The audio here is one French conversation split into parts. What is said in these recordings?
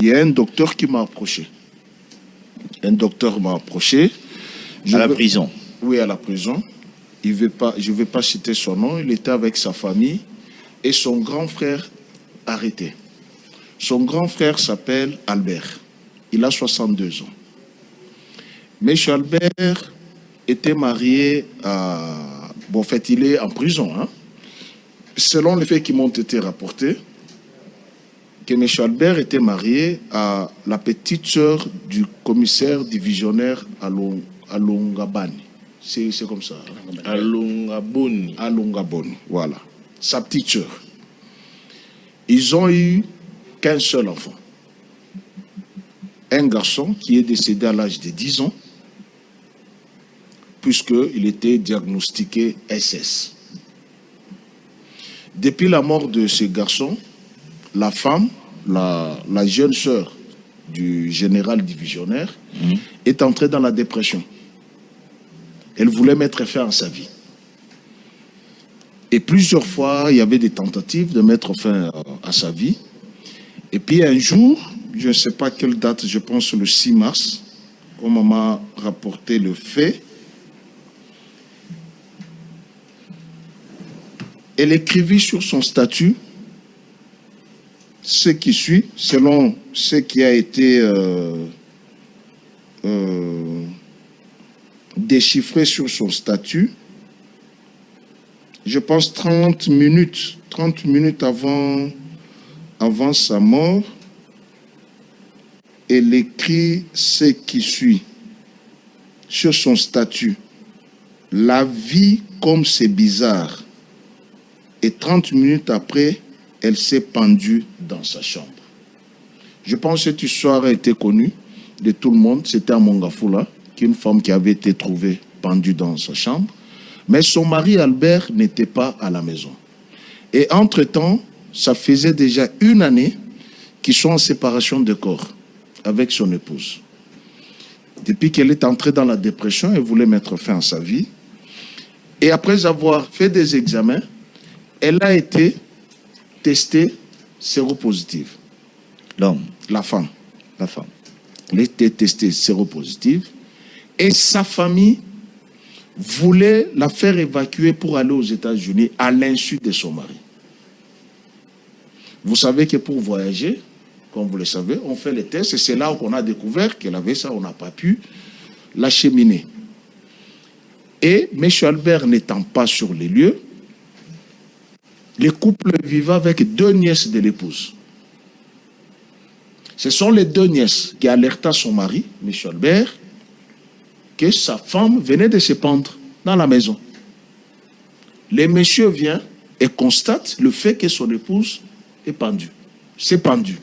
Il y a un docteur qui m'a approché. Un docteur m'a approché. À la prison? Oui, à la prison. Je ne vais pas citer son nom. Il était avec sa famille et son grand frère arrêté. Son grand frère s'appelle Albert. Il a 62 ans. Monsieur Albert était marié à... Bon, en fait, il est en prison. Hein. Selon les faits qui m'ont été rapportés, que M. Albert était marié à la petite sœur du commissaire divisionnaire Alongabani. C'est comme ça. Alongaboni. Alongaboni, voilà. Sa petite sœur. Ils ont eu qu'un seul enfant. Un garçon qui est décédé à l'âge de 10 ans, puisqu'il était diagnostiqué SS. Depuis la mort de ce garçon, la femme, la jeune sœur du général divisionnaire, est entrée dans la dépression. Elle voulait mettre fin à sa vie. Et plusieurs fois, il y avait des tentatives de mettre fin à sa vie. Et puis un jour, je ne sais pas quelle date, je pense le 6 mars, comme on m'a rapporté le fait, elle écrivit sur son statut ce qui suit, selon ce qui a été déchiffré sur son statut. Je pense 30 minutes avant sa mort, elle écrit ce qui suit sur son statut. La vie comme c'est bizarre. Et 30 minutes après, elle s'est pendue dans sa chambre. Je pense que cette histoire a été connue de tout le monde. C'était à Mongafula, qu'une femme qui avait été trouvée pendue dans sa chambre. Mais son mari Albert n'était pas à la maison. Et entre-temps, ça faisait déjà 1 année qu'ils sont en séparation de corps avec son épouse. Depuis qu'elle est entrée dans la dépression, elle voulait mettre fin à sa vie. Et après avoir fait des examens, elle a été testée séropositive. L'homme? La femme. La femme. Elle a été testée séropositive. Et sa famille voulait la faire évacuer pour aller aux États-Unis à l'insu de son mari. Vous savez que pour voyager, comme vous le savez, on fait les tests et c'est là qu'on a découvert qu'elle avait ça, on n'a pas pu l'acheminer. Et M. Albert n'étant pas sur les lieux, le couple vivait avec 2 nièces de l'épouse. Ce sont les 2 nièces qui alertaient son mari, M. Albert, que sa femme venait de se pendre dans la maison. Le monsieur vient et constate le fait que son épouse est pendue. C'est pendu.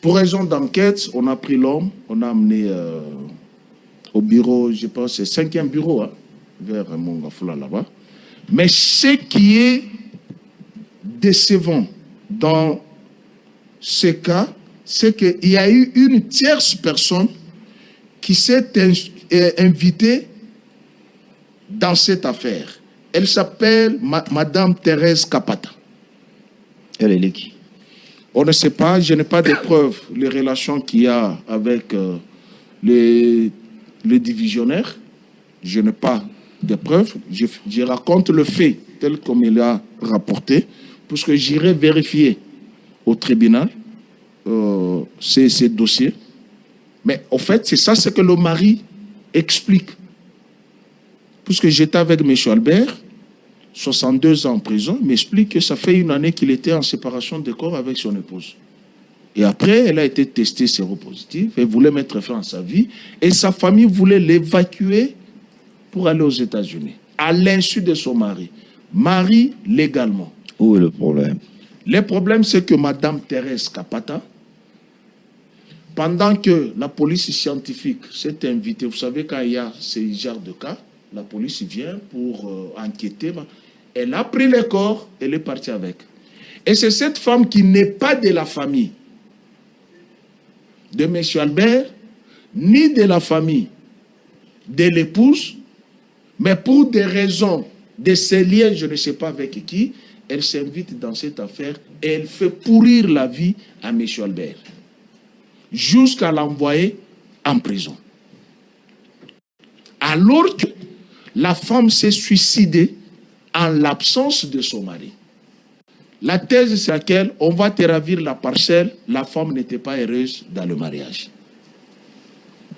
Pour raison d'enquête, on a pris l'homme, on a amené au bureau, je pense, c'est le 5e bureau, hein, vers Mongafula là-bas. Mais ce qui est décevant dans ce cas, c'est qu'il y a eu une tierce personne qui s'est invitée dans cette affaire. Elle s'appelle Madame Thérèse Kapata. Elle est qui? On ne sait pas, je n'ai pas de preuves, les relations qu'il y a avec les divisionnaires. Je n'ai pas de preuves. Je raconte le fait tel comme il a rapporté, puisque j'irai vérifier au tribunal ces dossiers. Mais en fait, c'est ça ce que le mari explique. Puisque j'étais avec M. Albert, 62 ans en prison, il m'explique que ça fait 1 année qu'il était en séparation de corps avec son épouse. Et après, elle a été testée séropositive, elle voulait mettre fin à sa vie, et sa famille voulait l'évacuer pour aller aux États-Unis, à l'insu de son mari. Mari légalement. Où est le problème? Le problème, c'est que Mme Thérèse Kapata, pendant que la police scientifique s'est invitée, vous savez, quand il y a ces genres de cas, la police vient pour enquêter. Elle a pris le corps, elle est partie avec. Et c'est cette femme qui n'est pas de la famille de M. Albert, ni de la famille de l'épouse, mais pour des raisons de ses liens, je ne sais pas avec qui, elle s'invite dans cette affaire et elle fait pourrir la vie à M. Albert, jusqu'à l'envoyer en prison. Alors que la femme s'est suicidée en l'absence de son mari. La thèse, c'est laquelle on va te ravir la parcelle, la femme n'était pas heureuse dans le mariage.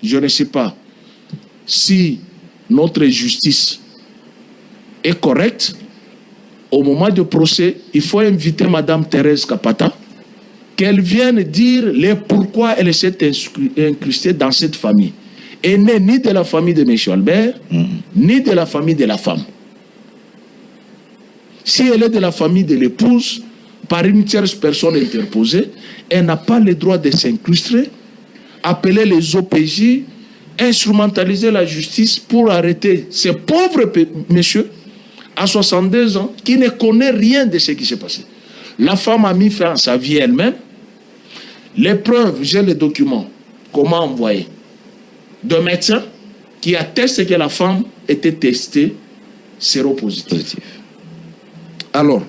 Je ne sais pas si notre justice est correcte. Au moment du procès, il faut inviter Mme Thérèse Kapata, qu'elle vienne dire les pourquoi elle s'est incrustée dans cette famille. Elle n'est ni de la famille de M. Albert, ni de la famille de la femme. Si elle est de la famille de l'épouse, par une tierce personne interposée, elle n'a pas le droit de s'incruster, appeler les OPJ, instrumentaliser la justice pour arrêter ces pauvres messieurs à 62 ans qui ne connaît rien de ce qui s'est passé. La femme a mis fin à sa vie elle-même. Les preuves, j'ai les documents, comment envoyer, de médecins qui attestent que la femme était testée séropositive. Alors,